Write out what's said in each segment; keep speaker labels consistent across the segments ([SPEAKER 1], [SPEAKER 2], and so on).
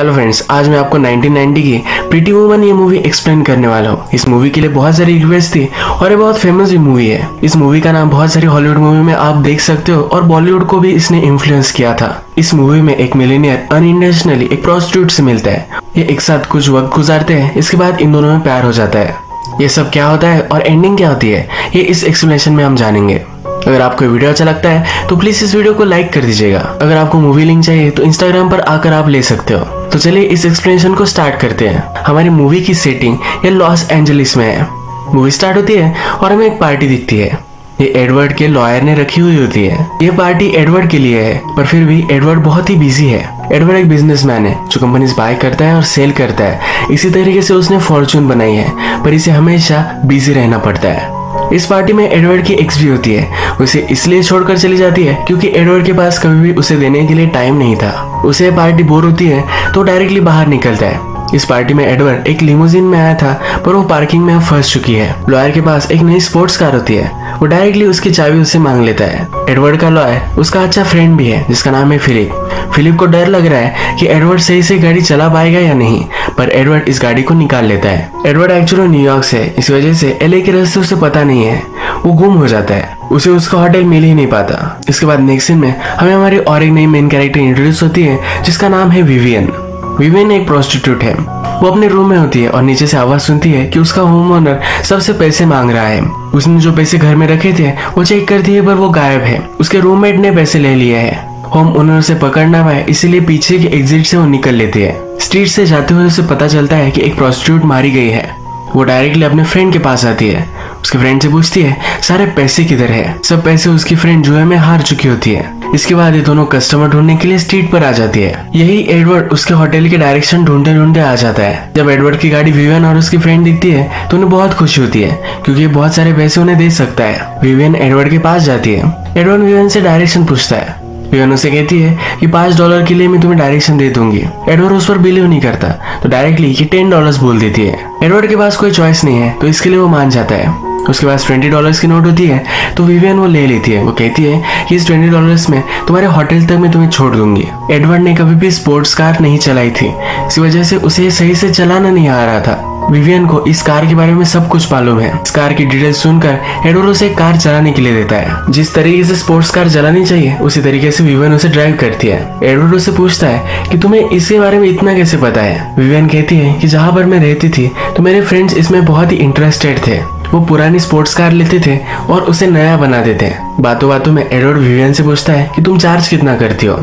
[SPEAKER 1] Hello friends, आज मैं आपको 1990 की प्रीटी वुमन ये मूवी एक्सप्लेन करने वाला हूँ। इस मूवी के लिए बहुत सारी रिक्वेस्ट थी और ये बहुत फेमस भी मूवी है। इस मूवी का नाम बहुत सारी हॉलीवुड मूवी में आप देख सकते हो और बॉलीवुड को भी इसने इन्फ्लुएंस किया था। इस मूवी में एक मिलीनियर अनइंटेंशनली एक प्रोस्टिट्यूट से मिलता है। ये एक साथ कुछ वक्त गुजारते हैं, इसके बाद इन दोनों में प्यार हो जाता है। ये सब क्या होता है और एंडिंग क्या होती है, ये इस एक्सप्लेनेशन में हम जानेंगे। अगर आपको वीडियो अच्छा लगता है तो प्लीज इस वीडियो को लाइक कर दीजिएगा। अगर आपको मूवी लिंक चाहिए तो इंस्टाग्राम पर आकर आप ले सकते हो। तो चलिए इस एक्सप्लेनेशन को स्टार्ट करते हैं। हमारी मूवी की सेटिंग ये लॉस एंजलिस में है। मूवी स्टार्ट होती है और हमें एक पार्टी दिखती है। ये एडवर्ड के लॉयर ने रखी हुई होती है। ये पार्टी एडवर्ड के लिए है, पर फिर भी एडवर्ड बहुत ही बिजी है। एडवर्ड एक बिजनेसमैन है जो कंपनीज बाय करता है और सेल करता है। इसी तरीके से उसने फॉर्चून बनाई है, पर इसे हमेशा बिजी रहना पड़ता है। इस पार्टी में एडवर्ड की एक्स भी होती है। उसे इसलिए छोड़कर चली जाती है क्योंकि एडवर्ड के पास कभी भी उसे देने के लिए टाइम नहीं था। उसे पार्टी बोर होती है तो डायरेक्टली बाहर निकलता है। इस पार्टी में एडवर्ड एक लिमोजिन में आया था, पर वो पार्किंग में फंस चुकी है। लॉयर के पास एक नई स्पोर्ट्स कार होती है। वो डायरेक्टली उसकी चाबी उससे मांग लेता है। एडवर्ड का लॉयर उसका अच्छा फ्रेंड भी है जिसका नाम है फिलिप। फिलिप को डर लग रहा है कि एडवर्ड सही से गाड़ी चला पाएगा या नहीं, पर एडवर्ड इस गाड़ी को निकाल लेता है। एडवर्ड एक्चुअली न्यूयॉर्क से, इस वजह से एलए के रास्ते उसे पता नहीं है। वो गुम हो जाता है, उसे उसका होटल मिल ही नहीं पाता। इसके बाद नेक्स्ट सीन में हमें हमारी और एक नई मेन कैरेक्टर इंट्रोड्यूस होती है जिसका नाम है विवियन। विवियन एक प्रोस्टिट्यूट है। वो अपने रूम में होती है और नीचे से आवाज सुनती है कि उसका होम ओनर सबसे पैसे मांग रहा है। उसने जो पैसे घर में रखे थे वो चेक करती है, पर वो गायब है। उसके रूममेट ने पैसे ले लिए हैं। होम ओनर से पकड़ ना पाए इसीलिए पीछे के एग्जिट से वो निकल लेती है। स्ट्रीट से जाते हुए उसे पता चलता है कि एक प्रोस्टिट्यूट मारी गई है। वो डायरेक्टली अपने फ्रेंड के पास आती है। उसके फ्रेंड से पूछती है सारे पैसे किधर है। सब पैसे उसकी फ्रेंड जुए में हार चुकी होती है। इसके बाद ये दोनों कस्टमर ढूंढने के लिए स्ट्रीट पर आ जाती है। यही एडवर्ड उसके होटल के डायरेक्शन ढूंढते ढूंढते आ जाता है। जब एडवर्ड की गाड़ी विवियन और उसकी फ्रेंड दिखती है तो उन्हें बहुत खुशी होती है क्योंकि बहुत सारे पैसे उन्हें दे सकता है। विवियन एडवर्ड के पास जाती है। एडवर्ड विवियन से डायरेक्शन पूछता है। विवियन उसे कहती है कि $5 के लिए मैं तुम्हें डायरेक्शन दे दूंगी। एडवर्ड उस पर बिलीव नहीं करता तो डायरेक्टली ये $10 बोल देती है। एडवर्ड के पास कोई चॉइस नहीं है तो इसके लिए वो मान जाता है। उसके पास $20 की नोट होती है तो विवियन वो ले लेती है। वो कहती है कि इस $20 में तुम्हारे होटल तक मैं तुम्हें छोड़ दूंगी। एडवर्ड ने कभी भी स्पोर्ट्स कार नहीं चलाई थी, इस वजह से उसे सही से चलाना नहीं आ रहा था। विवियन को इस कार के बारे में सब कुछ मालूम है। इस कार की डिटेल्स सुनकर एडवर्ड उसे कार चलाने के लिए देता है। जिस तरीके से स्पोर्ट्स कार चलानी चाहिए उसी तरीके से विवियन उसे ड्राइव करती है। एडवर्ड उसे पूछता है कि तुम्हें इसके बारे में इतना कैसे पता है। विवियन कहती है कि जहाँ पर मैं रहती थी तो मेरे फ्रेंड्स इसमें बहुत ही इंटरेस्टेड थे। वो पुरानी स्पोर्ट्स कार लेते थे और उसे नया बना देते हैं। बातों बातों में एडवर्ड विवियन से पूछता है कि तुम चार्ज कितना करती हो।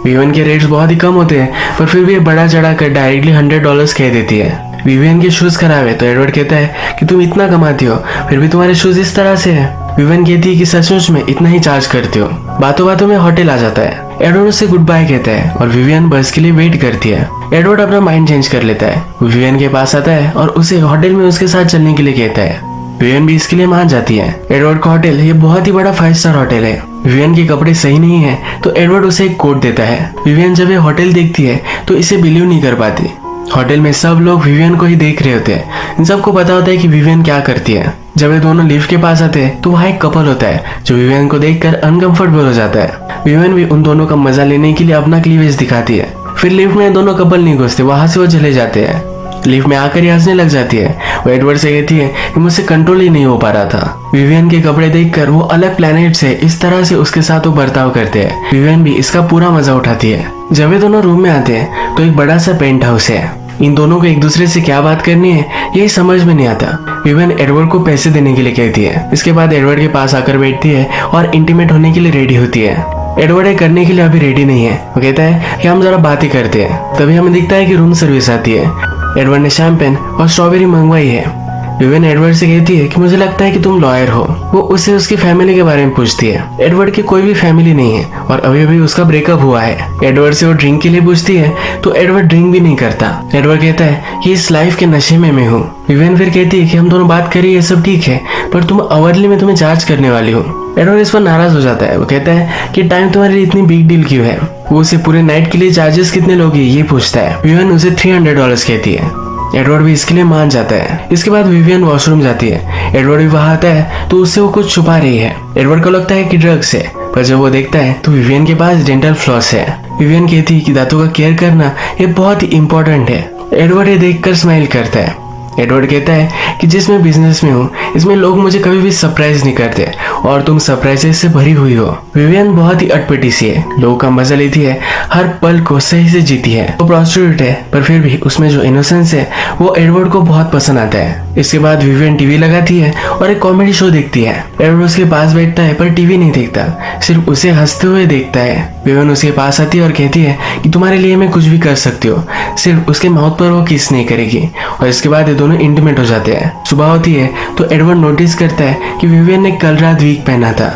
[SPEAKER 1] विवियन के रेट्स बहुत ही कम होते हैं, पर फिर भी बड़ा चढ़ा कर डायरेक्टली $100 कह देती है। विवियन के शूज खराब है तो एडवर्ड कहता है कि तुम इतना कमाती हो फिर भी तुम्हारे शूज इस तरह से है। विवियन कहती है कि सचमुच में इतना ही चार्ज करती हो। बातों बातों में होटल आ जाता है। एडवर्ड उससे गुड बाय कहता है और विवियन बस के लिए वेट करती है। एडवर्ड अपना माइंड चेंज कर लेता है। विवियन के पास आता है और उसे होटल में उसके साथ चलने के लिए कहता है। विवियन भी इसके लिए मान जाती है। एडवर्ड का होटल ये बहुत ही बड़ा 5 स्टार होटल है। विवियन के कपड़े सही नहीं है तो एडवर्ड उसे एक कोट देता है। विवियन जब ये होटल देखती है तो इसे बिलीव नहीं कर पाती। होटल में सब लोग विवियन को ही देख रहे होते हैं। इन सबको पता होता है कि विवियन क्या करती है। जब ये दोनों लिफ्ट के पास आते हैं तो वहाँ एक कपल होता है जो विवियन को देखकर अनकंफर्टेबल हो जाता है। विवियन भी उन दोनों का मजा लेने के लिए अपना क्लीवेज दिखाती है। फिर लिफ्ट में दोनों कपल नहीं घुसते, वहां से वो चले जाते हैं। लिफ्ट में आकर ही हंसने लग जाती है। वो एडवर्ड से कहती है कि मुझसे कंट्रोल ही नहीं हो पा रहा था। विवियन के कपड़े देखकर वो अलग प्लेनेट से इस तरह से उसके साथ वो बर्ताव करते हैं। विवियन भी इसका पूरा मजा उठाती है। जब ये दोनों रूम में आते हैं तो एक बड़ा सा पेंट हाउस है। इन दोनों को एक दूसरे से क्या बात करनी है यही समझ में नहीं आता। विवियन एडवर्ड को पैसे देने के लिए कहती है। इसके बाद एडवर्ड के पास आकर बैठती है और इंटीमेट होने के लिए रेडी होती है। एडवर्ड ये करने के लिए अभी रेडी नहीं है। वो कहता है कि हम जरा बातें करते हैं। तभी हमें दिखता है कि रूम सर्विस आती है। एडवर्ड ने शैंपेन और स्ट्रॉबेरी मंगवाई है। विवियन एडवर्ड से कहती है कि मुझे लगता है कि तुम लॉयर हो। वो उसे उसकी फैमिली के बारे में पूछती है। एडवर्ड की कोई भी फैमिली नहीं है और अभी अभी उसका ब्रेकअप हुआ है। एडवर्ड से वो ड्रिंक के लिए पूछती है तो एडवर्ड ड्रिंक भी नहीं करता। एडवर्ड कहता है कि इस लाइफ के नशे में मैं हूँ। विवियन फिर कहती है कि हम दोनों बात करिए, ये सब ठीक है, पर तुम अवरली में तुम्हें चार्ज करने वाली हो। एडवर्ड इस पर नाराज हो जाता है। वो कहता है कि टाइम तुम्हारे लिए इतनी बिग डील क्यों है। वो उसे पूरे नाइट के लिए चार्जेस कितने लोगे ये पूछता है। विवियन उसे $300 कहती है। एडवर्ड भी इसके लिए मान जाता है। इसके बाद विवियन वॉशरूम जाती है। एडवर्ड भी वहां आता है तो उससे वो कुछ छुपा रही है। एडवर्ड को लगता है कि ड्रग्स है, पर जब वो देखता है तो विवियन के पास डेंटल फ्लॉस है। विवियन कहती है कि दांतों का केयर करना ये बहुत ही इंपॉर्टेंट है। एडवर्ड ये देखकर स्माइल करता है। एडवर्ड कहता है कि जिस मैं बिजनेस में हूँ इसमें लोग मुझे कभी भी सरप्राइज नहीं करते और तुम सरप्राइजेस से भरी हुई हो। विवियन बहुत ही अटपटी सी है, लोगों का मजा लेती है, हर पल को सही से जीती है। वो प्रोस्टिट्यूट है पर फिर भी उसमें जो इनोसेंस है वो एडवर्ड को बहुत पसंद आता है। इसके बाद विवियन टीवी लगाती है और एक कॉमेडी शो देखती है। एडवर्ड उसके पास बैठता है पर टीवी नहीं देखता, सिर्फ उसे हंसते हुए देखता है। विवियन उसके पास आती है और कहती है कि तुम्हारे लिए मैं कुछ भी कर सकती हूँ, सिर्फ उसके माउथ पर वो किस नहीं करेगी। और इसके बाद ये दोनों इंटीमेट हो जाते हैं। सुबह होती है तो एडवर्ड नोटिस करता है कि विवियन ने कल रात वीक पहना था,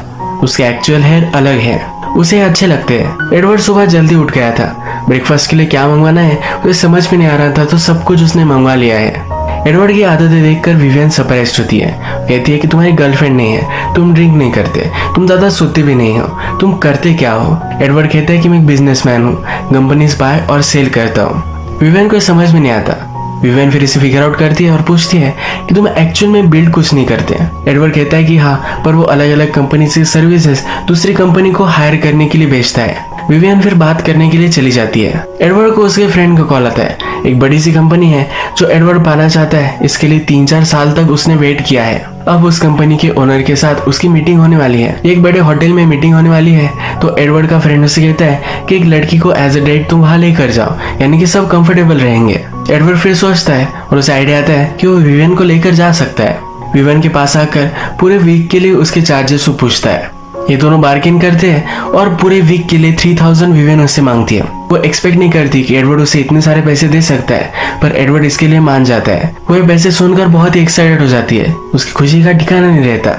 [SPEAKER 1] उसके एक्चुअल हेयर अलग है, उसे अच्छे लगते हैं। एडवर्ड सुबह जल्दी उठ गया था, ब्रेकफास्ट के लिए क्या मंगवाना है उसे समझ में नहीं आ रहा था तो सब कुछ उसने मंगवा लिया है। एडवर्ड की आदतें देखकर विवियन सरप्राइज्ड होती है, कहती है कि तुम्हारी गर्लफ्रेंड नहीं है, तुम ड्रिंक नहीं करते, तुम ज्यादा सोते भी नहीं हो, तुम करते क्या हो। एडवर्ड कहता है कि मैं एक बिजनेसमैन हूँ, कंपनीज बाय और सेल करता हूँ। विवियन को समझ में नहीं आता। विवियन फिर इसे फिगर आउट करती है और पूछती है कि तुम एक्चुअल में बिल्ड कुछ नहीं करते। एडवर्ड कहता है कि हाँ, पर वो अलग अलग कंपनी से सर्विसेज दूसरी कंपनी को हायर करने के लिए बेचता है। विवियन फिर बात करने के लिए चली जाती है। एडवर्ड को उसके फ्रेंड का कॉल आता है, एक बड़ी सी कंपनी है जो एडवर्ड पाना चाहता है, इसके लिए 3-4 साल तक उसने वेट किया है। अब उस कंपनी के ओनर के साथ उसकी मीटिंग होने वाली है, एक बड़े होटल में मीटिंग होने वाली है। तो एडवर्ड का फ्रेंड उसे कहता है कि एक लड़की को एज अ डेट तुम वहां लेकर जाओ, यानी कि सब कंफर्टेबल रहेंगे। एडवर्ड फिर सोचता है और उसे आइडिया आता है कि वो विवियन को लेकर जा सकता है। विवियन के पास आकर पूरे वीक के लिए उसके चार्जेस को पूछता है। ये दोनों बार्गेन करते हैं और पूरे वीक के लिए 3000 विवियन उससे मांगती है। वो एक्सपेक्ट नहीं करती कि एडवर्ड उसे इतने सारे पैसे दे सकता है, पर एडवर्ड इसके लिए मान जाता है। वो ये पैसे सुनकर बहुत ही एक्साइटेड हो जाती है, उसकी खुशी का ठिकाना नहीं रहता।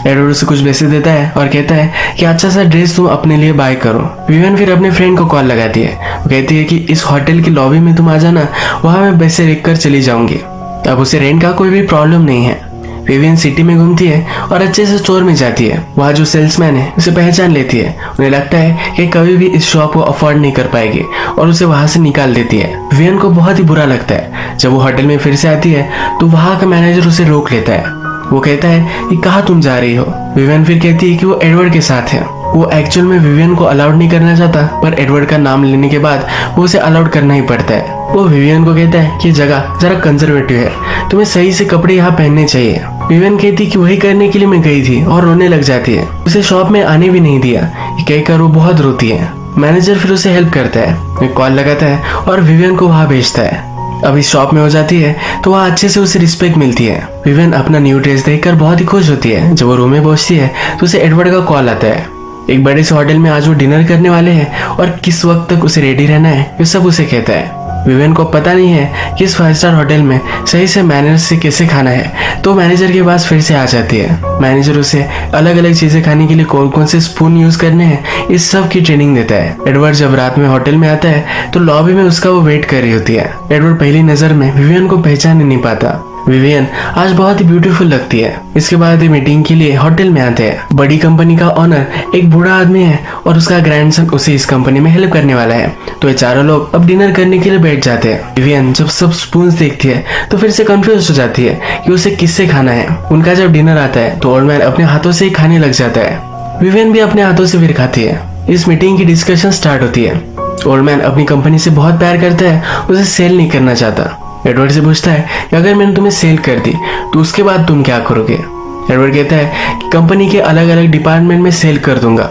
[SPEAKER 1] एडवर्ड उसे कुछ पैसे देता है और कहता है कि अच्छा सा ड्रेस तुम अपने लिए बाय करो। विवियन फिर अपने फ्रेंड को कॉल लगाती है, वो कहती है कि इस होटल की लॉबी में तुम आ जाना, वहां मैं पैसे रख कर चली जाऊंगी। अब उसे रेंट का कोई भी प्रॉब्लम नहीं है। विवियन सिटी में घूमती है और अच्छे से स्टोर में जाती है। वहाँ जो सेल्समैन है उसे पहचान लेती है। उन्हें लगता है कि कभी भी इस शॉप को अफोर्ड नहीं कर पाएगी और उसे वहां से निकाल देती है। विवियन को बहुत ही बुरा लगता है। जब वो होटल में फिर से आती है तो वहाँ का मैनेजर उसे रोक लेता है। वो कहता है कि कहाँ तुम जा रही हो। विवियन फिर कहती है कि वो एडवर्ड के साथ है। वो एक्चुअल में विवियन को अलाउड नहीं करना चाहता, पर एडवर्ड का नाम लेने के बाद वो उसे अलाउड करना ही पड़ता है। वो विवियन को कहता है कि जगह जरा कंजर्वेटिव है, तुम्हें सही से कपड़े यहाँ पहनने चाहिए। विवियन कहती कि वही करने के लिए मैं गई थी और रोने लग जाती है। उसे शॉप में आने भी नहीं दिया, कहकर वो बहुत रोती है। मैनेजर फिर उसे हेल्प करता है, एक कॉल लगाता है और विवियन को वहाँ भेजता है। अब इस शॉप में हो जाती है तो वहाँ अच्छे से उसे रिस्पेक्ट मिलती है। विवियन अपना न्यू ड्रेस देखकर बहुत ही खुश होती है। जब वो रूम में पहुंचती है तो उसे एडवर्ड का कॉल आता है। एक बड़े से होटल में आज वो डिनर करने वाले हैं और किस वक्त तक उसे रेडी रहना है ये सब उसे कहता है। विवियन को पता नहीं है कि इस 5 स्टार होटल में सही से मैनर्स से कैसे खाना है, तो मैनेजर के पास फिर से आ जाती है। मैनेजर उसे अलग अलग चीजें खाने के लिए कौन कौन से स्पून यूज करने हैं इस सब की ट्रेनिंग देता है। एडवर्ड जब रात में होटल में आता है तो लॉबी में उसका वो वेट कर रही होती है। एडवर्ड पहली नजर में विवियन को पहचान नहीं पाता। विवियन आज बहुत ही ब्यूटीफुल लगती है। इसके बाद मीटिंग के लिए होटल में आते हैं। बड़ी कंपनी का ओनर एक बूढ़ा आदमी है और उसका ग्रैंडसन उसे इस कंपनी में हेल्प करने वाला है। तो ये चारों लोग अब डिनर करने के लिए बैठ जाते हैं। विवियन जब सब स्पून्स देखती है तो फिर से कंफ्यूज हो जाती है कि उसे किससे खाना है। उनका जब डिनर आता है तो ओल्ड मैन अपने हाथों से ही खाने लग जाता है। विवियन भी अपने हाथों से फिर खाती है। इस मीटिंग की डिस्कशन स्टार्ट होती है। ओल्ड मैन अपनी कंपनी से बहुत प्यार करता है, उसे सेल नहीं करना चाहता। एडवर्ड से पूछता है कि अगर मैंने तुम्हें सेल कर दी तो उसके बाद तुम क्या करोगे। एडवर्ड कहता है कि कंपनी के अलग अलग डिपार्टमेंट में सेल कर दूंगा।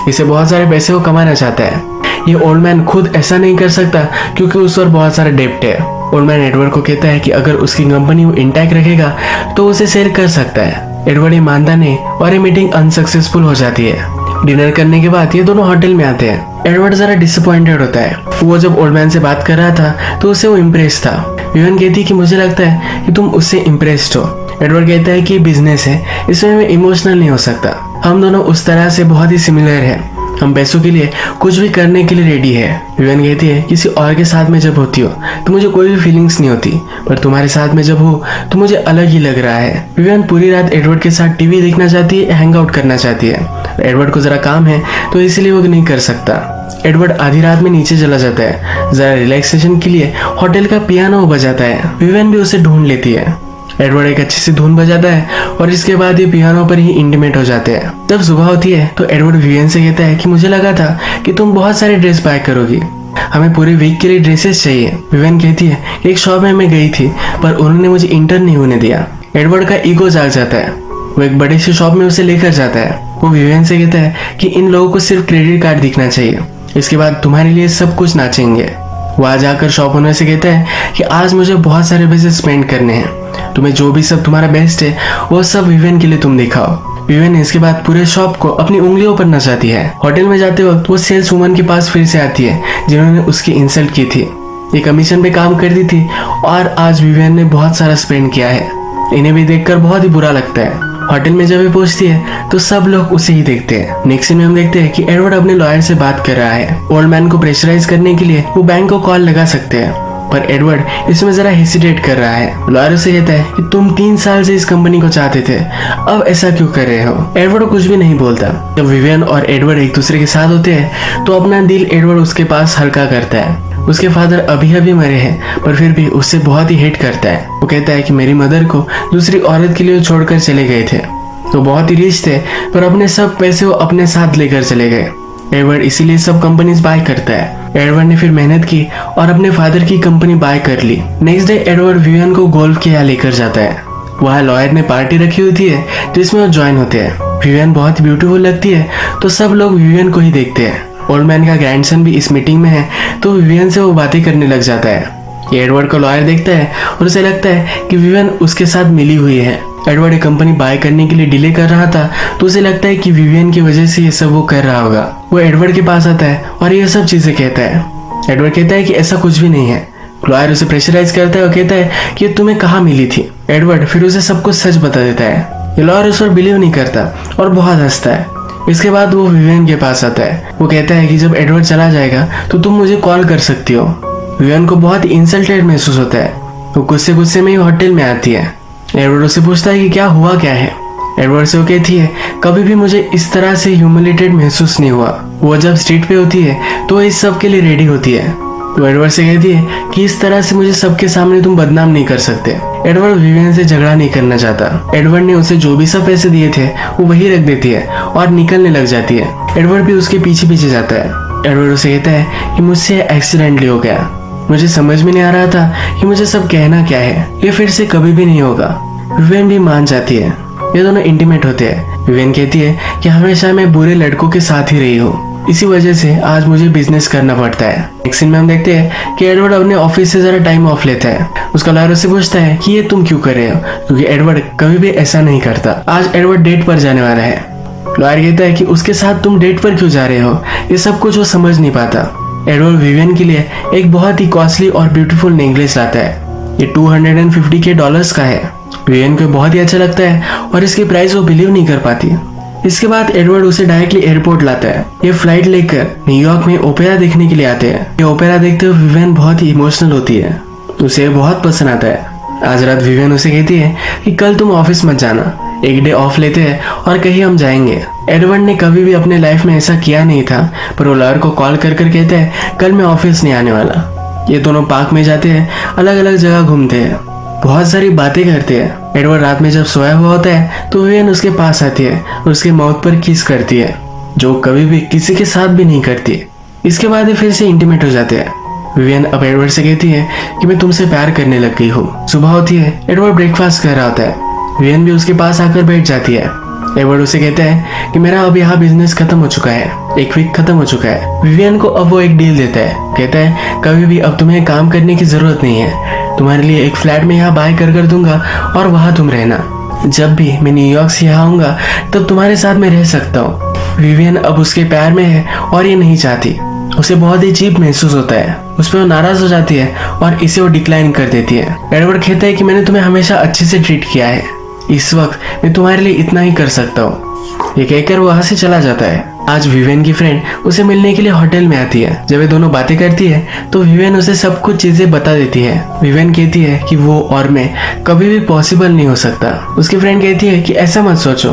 [SPEAKER 1] इसे बहुत सारे पैसे को कमाना चाहता है। ये ओल्ड मैन खुद ऐसा नहीं कर सकता क्योंकि उस पर बहुत सारा डेब्ट है। ओल्ड मैन एडवर्ड को कहता है कि अगर उसकी कंपनी वो इंटैक्ट रखेगा तो उसे सेल कर सकता है। एडवर्ड ये मानता नहीं और ये मीटिंग अनसक्सेसफुल हो जाती है। डिनर करने के बाद ये दोनों होटल में आते हैं। एडवर्ड जरा डिसअपॉइंटेड होता है। वो जब ओल्ड मैन से बात कर रहा था तो उसे वो इम्प्रेस था। विवियन कहती कि मुझे लगता है कि तुम उससे इम्प्रेस्ड हो। एडवर्ड कहता है कि बिजनेस है, इसमें मैं इमोशनल नहीं हो सकता। हम दोनों उस तरह से बहुत ही सिमिलर हैं। हम पैसों के लिए कुछ भी करने के लिए रेडी है। विवियन कहती है किसी और के साथ में जब होती हो तो मुझे कोई भी फीलिंग्स नहीं होती, पर तुम्हारे साथ में जब हो तो मुझे अलग ही लग रहा है। विवियन पूरी रात एडवर्ड के साथ टीवी देखना चाहती है, हैंग आउट करना चाहती है। एडवर्ड को जरा काम है तो इसलिए वो नहीं कर सकता। एडवर्ड आधी रात में नीचे चला जाता है। जरा रिलैक्सेशन के लिए होटल का पियानो बजाता है। विवियन भी उसे ढूंढ लेती है। एडवर्ड एक अच्छी सी धुन बजाता है और इसके बाद ये पियानो पर ही इंटीमेट हो जाते हैं। जब सुबह होती है तो एडवर्ड विवियन से कहता है कि मुझे लगा था कि तुम बहुत सारे ड्रेस बाय करोगी, हमें पूरे वीक के लिए ड्रेसेस चाहिए। विवियन कहती है कि एक शॉप में मैं गई थी पर उन्होंने मुझे इंटर्न नहीं होने दिया। एडवर्ड का ईगो जाग जाता है, वो एक बड़े से शॉप में उसे लेकर जाता है। वो विवियन से कहता है कि इन लोगों को सिर्फ क्रेडिट कार्ड दिखना चाहिए, इसके बाद तुम्हारे लिए सब कुछ नाचेंगे। वहां जाकर शॉप ओनर से कहता है कि आज मुझे बहुत सारे पैसे स्पेंड करने हैं, तुम्हें जो भी सब तुम्हारा बेस्ट है वो सब विवियन के लिए तुम दिखाओ। विवियन इसके बाद पूरे शॉप को अपनी उंगलियों पर नचाती है। होटल में जाते वक्त वो सेल्स वुमन के पास फिर से आती है जिन्होंने उसकी इंसल्ट की थी। ये कमीशन पे काम करती थी और आज विवियन ने बहुत सारा स्पेंड किया है। इन्हें भी देखकर बहुत ही बुरा लगता है। होटल में जब ये पहुंचती है तो सब लोग उसे ही देखते हैं। नेक्स्ट सीन में हम देखते हैं कि एडवर्ड अपने लॉयर से बात कर रहा है। ओल्ड मैन को प्रेशराइज करने के लिए वो बैंक को कॉल लगा सकते हैं, पर एडवर्ड इसमें जरा हेसिटेट कर रहा है। लॉयर उसे कहता है कि तुम 3 साल से इस कंपनी को चाहते थे, अब ऐसा क्यों कर रहे हो। एडवर्ड कुछ भी नहीं बोलता। जब विवियन और एडवर्ड एक दूसरे के साथ होते हैं तो अपना दिल एडवर्ड उसके पास हल्का करता है। उसके फादर अभी अभी मरे हैं पर फिर भी उससे बहुत ही हेट करता है। वो कहता है कि मेरी मदर को दूसरी औरत के लिए छोड़कर चले गए थे, तो बहुत ही रिच थे पर अपने सब पैसे वो अपने साथ लेकर चले गए। एडवर्ड इसीलिए सब कंपनीज बाय करता है। एडवर्ड ने फिर मेहनत की और अपने फादर की कंपनी बाय कर ली। नेक्स्ट डे एडवर्ड विवियन को गोल्फ के यहाँ लेकर जाता है। वहाँ लॉयर ने पार्टी रखी होती है जिसमें वो ज्वाइन होते हैं। विवियन बहुत ही ब्यूटीफुल लगती है तो सब लोग विवियन को ही देखते हैं। ओल्ड मैन का ग्रैंडसन भी इस मीटिंग में है तो विवियन से वो बातें करने लग जाता है। एडवर्ड को लॉयर देखता है और उसे लगता है कि विवियन उसके साथ मिली हुई है। एडवर्ड एक कंपनी बाय करने के लिए डिले कर रहा था तो उसे लगता है कि विवियन की वजह से ये सब वो कर रहा होगा। वो एडवर्ड के पास आता है और ये सब चीजें कहता है। एडवर्ड कहता है कि ऐसा कुछ भी नहीं है। लॉयर उसे प्रेशराइज करता है और कहता है कि ये तुम्हें कहाँ मिली थी। एडवर्ड फिर उसे सब कुछ सच बता देता है। ये लॉयर उस पर बिलीव नहीं करता और बहुत हंसता है। इसके बाद वो विवियन के पास आता है। वो कहता है कि जब एडवर्ड चला जाएगा तो तुम मुझे कॉल कर सकती हो। विवियन को बहुत इंसल्टेड महसूस होता है। वो गुस्से में ही होटल में आती है। एडवर्ड उससे पूछता है कि क्या हुआ क्या है। एडवर्ड से वो कहती है कभी भी मुझे इस तरह से ह्यूमिलेटेड महसूस नहीं हुआ। वो जब स्ट्रीट पे होती है तो इस सब के लिए रेडी होती है। तो एडवर्ड से कहती है कि इस तरह से मुझे सबके सामने तुम बदनाम नहीं कर सकते। एडवर्ड विवियन से झगड़ा नहीं करना चाहता। एडवर्ड ने उसे जो भी सब पैसे दिए थे वो वही रख देती है और निकलने लग जाती है। एडवर्ड भी उसके पीछे पीछे जाता है। एडवर्ड उसे कहता है कि मुझसे एक्सीडेंटली हो गया, मुझे समझ में नहीं आ रहा था कि मुझे सब कहना क्या है, ये फिर से कभी भी नहीं होगा। विवियन भी मान जाती है। ये दोनों इंटीमेट होते हैं। विवियन कहती है कि हमेशा मैं बुरे लड़कों के साथ ही रही हूँ, इसी वजह से आज मुझे बिजनेस करना पड़ता है। नेक्स्ट सीन में हम देखते हैं कि एडवर्ड अपने ऑफिस से जरा टाइम ऑफ लेता है। उसका लॉयर उससे पूछता है कि ये तुम क्यों कर रहे हो, क्योंकि एडवर्ड कभी भी ऐसा नहीं करता। आज एडवर्ड डेट पर जाने वाला है। लॉयर कहता है कि उसके साथ तुम डेट पर क्यों जा रहे हो, ये सब कुछ वो समझ नहीं पाता। एडवर्ड विवियन के लिए एक बहुत ही कॉस्टली और ब्यूटीफुल नेकलेस लाता है। ये $250 का है। विवियन को बहुत ही अच्छा लगता है और इसकी प्राइस वो बिलीव नहीं कर पाती। इसके बाद एडवर्ड उसे डायरेक्टली एयरपोर्ट लाता है। ये फ्लाइट लेकर न्यूयॉर्क में ओपेरा देखने के लिए आते हैं। ये ओपेरा देखते हुए विवियन बहुत ही इमोशनल होती है, उसे बहुत पसंद आता है। आज रात विवियन उसे कहती है कि कल तुम ऑफिस मत जाना, एक डे ऑफ लेते हैं और कहीं हम जाएंगे। एडवर्ड ने कभी भी अपने लाइफ में ऐसा किया नहीं था, पर वो लॉयर को कॉल कर कहता है कल मैं ऑफिस नहीं आने वाला। ये दोनों पार्क में जाते हैं, अलग अलग जगह घूमते हैं, बहुत सारी बातें करते हैं। एडवर्ड रात में जब सोया हुआ होता है तो विवियन उसके पास आती है और उसके माउथ पर किस करती है, जो कभी भी किसी के साथ भी नहीं करती। इसके बाद ये फिर से इंटीमेट हो जाते हैं। विवियन अब एडवर्ड से कहती है कि मैं तुमसे प्यार करने लग गई हूँ। सुबह होती है, एडवर्ड ब्रेकफास्ट कर रहा होता है। विवियन भी उसके पास आकर बैठ जाती है। एडवर्ड उसे कहता है कि मेरा अब यहाँ बिजनेस खत्म हो चुका है, एक वीक खत्म हो चुका है। विवियन को अब वो एक डील देता है। कहता है कभी भी अब तुम्हें काम करने की जरूरत नहीं है, तुम्हारे लिए एक फ्लैट में यहाँ बाय कर दूंगा और वहाँ तुम रहना। जब भी मैं न्यूयॉर्क से यहाँ आऊंगा तब तुम्हारे साथ मैं रह सकता हूँ। विवियन अब उसके प्यार में है और ये नहीं चाहती। उसे बहुत ही चीप महसूस होता है। उस पर वो नाराज हो जाती है और इसे वो डिक्लाइन कर देती है। एडवर्ड कहता है कि मैंने तुम्हें हमेशा अच्छे से ट्रीट किया है, इस वक्त मैं तुम्हारे लिए इतना ही कर सकता हूँ। ये कहकर वो वहाँ से चला जाता है। आज विवियन की फ्रेंड उसे मिलने के लिए होटल में आती है। जब ये दोनों बातें करती है तो विवियन उसे सब कुछ चीजें बता देती है। विवियन कहती है कि वो और मैं कभी भी पॉसिबल नहीं हो सकता। उसकी फ्रेंड कहती है कि ऐसा मत सोचो,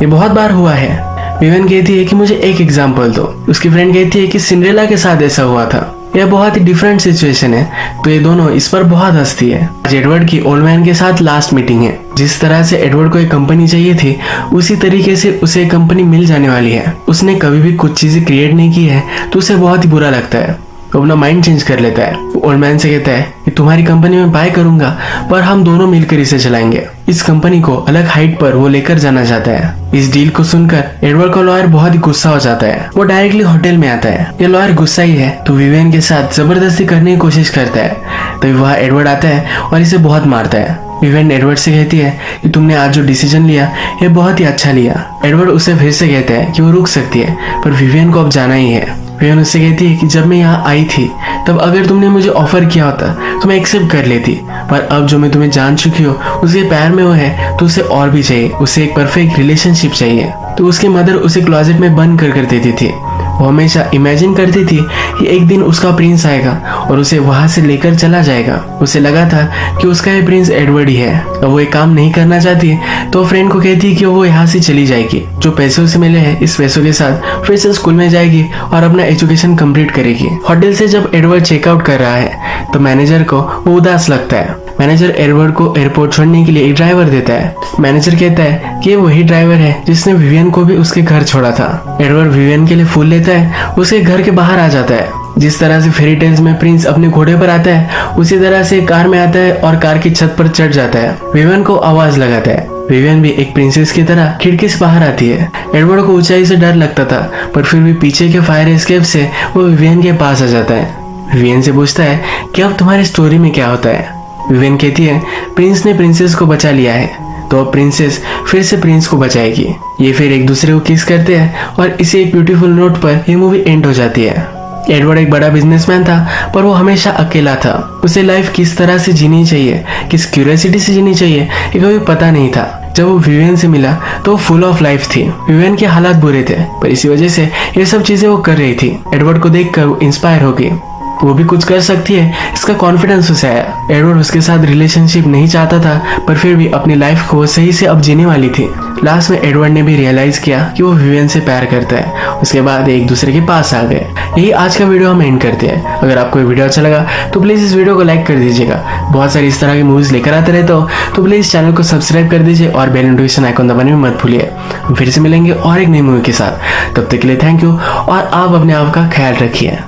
[SPEAKER 1] ये बहुत बार हुआ है। विवियन कहती है कि मुझे एक एग्जाम्पल दो। उसकी फ्रेंड कहती है कि सिंड्रेला के साथ ऐसा हुआ था। यह बहुत ही डिफरेंट सिचुएशन है, तो ये दोनों इस पर बहुत हंसती है। आज एडवर्ड की ओल्ड मैन के साथ लास्ट मीटिंग है। जिस तरह से एडवर्ड को एक कंपनी चाहिए थी, उसी तरीके से उसे एक कंपनी मिल जाने वाली है। उसने कभी भी कुछ चीजें क्रिएट नहीं की है, तो उसे बहुत ही बुरा लगता है। वो अपना माइंड चेंज कर लेता है। ओल्ड मैन से कहता है कि तुम्हारी कंपनी में बाय करूंगा, पर हम दोनों मिलकर इसे चलाएंगे। इस कंपनी को अलग हाइट पर वो लेकर जाना चाहता है। इस डील को सुनकर एडवर्ड का लॉयर बहुत ही गुस्सा हो जाता है। वो डायरेक्टली होटल में आता है। ये लॉयर गुस्सा ही है, तो विवियन के साथ जबरदस्ती करने की कोशिश करता है। तभी वहाँ एडवर्ड आता है और इसे बहुत मारता है। विवियन एडवर्ड से कहती है कि तुमने आज जो डिसीजन लिया ये बहुत ही अच्छा लिया। एडवर्ड उसे फिर से कहता है कि वो रुक सकती है, पर विवियन को अब जाना ही है। विवियन उससे कहती है कि जब मैं यहाँ आई थी तब अगर तुमने मुझे ऑफर किया होता तो मैं एक्सेप्ट कर लेती, पर अब जो मैं तुम्हें जान चुकी हूँ उसके प्यार में वो है, तो उसे और भी चाहिए। उसे एक परफेक्ट रिलेशनशिप चाहिए। तो उसकी मदर उसे क्लोजेट में बंद कर देती थी। वो हमेशा इमेजिन करती थी कि एक दिन उसका प्रिंस आएगा और उसे वहां से लेकर चला जाएगा। उसे लगा था कि उसका ये प्रिंस एडवर्ड ही है। अब वो एक काम नहीं करना चाहती, तो फ्रेंड को कहती है कि वो यहाँ से चली जाएगी। जो पैसे उसे मिले हैं, इस पैसों के साथ फिर से स्कूल में जाएगी और अपना एजुकेशन कंप्लीट करेगी। होटल से जब एडवर्ड चेकआउट कर रहा है, तो मैनेजर को वो उदास लगता है। मैनेजर एडवर्ड को एयरपोर्ट छोड़ने के लिए एक ड्राइवर देता है। मैनेजर कहता है कि वही ड्राइवर है जिसने विवियन को भी उसके घर छोड़ा था। एडवर्ड विवियन के लिए फूल लेता है, उसके घर के बाहर आ जाता है। जिस तरह से फेरी टेल्स में प्रिंस अपने घोड़े पर आता है, उसी तरह से कार में आता है और कार की छत पर चढ़ जाता है। विवियन को आवाज लगाता है। विवियन भी एक प्रिंसेस की तरह खिड़की से बाहर आती है। एडवर्ड को ऊंचाई से डर लगता था, पर फिर भी पीछे के फायर एस्केप से वो विवियन के पास आ जाता है। विवियन से पूछता है कि अब तुम्हारी स्टोरी में क्या होता है। विवियन कहती है प्रिंस ने प्रिंसेस को बचा लिया है, तो अब प्रिंसेस फिर से प्रिंस को बचाएगी। ये फिर एक दूसरे को किस करते हैं और इसी एक ब्यूटीफुल नोट पर ये मूवी एंड हो जाती है। एडवर्ड एक बड़ा बिजनेसमैन था, पर वो हमेशा अकेला था। उसे लाइफ किस तरह से जीनी चाहिए, किस क्यूरियोसिटी से जीनी चाहिए, ये कभी पता नहीं था। जब वो विवियन से मिला तो वो फुल ऑफ लाइफ थी। विवियन के हालात बुरे थे, पर इसी वजह से ये सब चीजें वो कर रही थी। एडवर्ड को देखकर वो इंस्पायर हो गई। वो भी कुछ कर सकती है, इसका कॉन्फिडेंस उसे आया। एडवर्ड उसके साथ रिलेशनशिप नहीं चाहता था, पर फिर भी अपनी लाइफ को सही से अब जीने वाली थी। लास्ट में एडवर्ड ने भी रियलाइज किया कि वो विवियन से प्यार करता है। उसके बाद एक दूसरे के पास आ गए। यही आज का वीडियो हम एंड करते हैं। अगर आपको ये वीडियो अच्छा लगा तो प्लीज इस वीडियो को लाइक कर दीजिएगा। बहुत सारी इस तरह की मूवीज लेकर आते रहता हो, तो प्लीज चैनल को सब्सक्राइब कर दीजिए और बेल नोटिफिकेशन आइकन दबाने में मत भूलिए। फिर से मिलेंगे और एक नई मूवी के साथ। तब तक के लिए थैंक यू और आप अपने आप का ख्याल रखिए।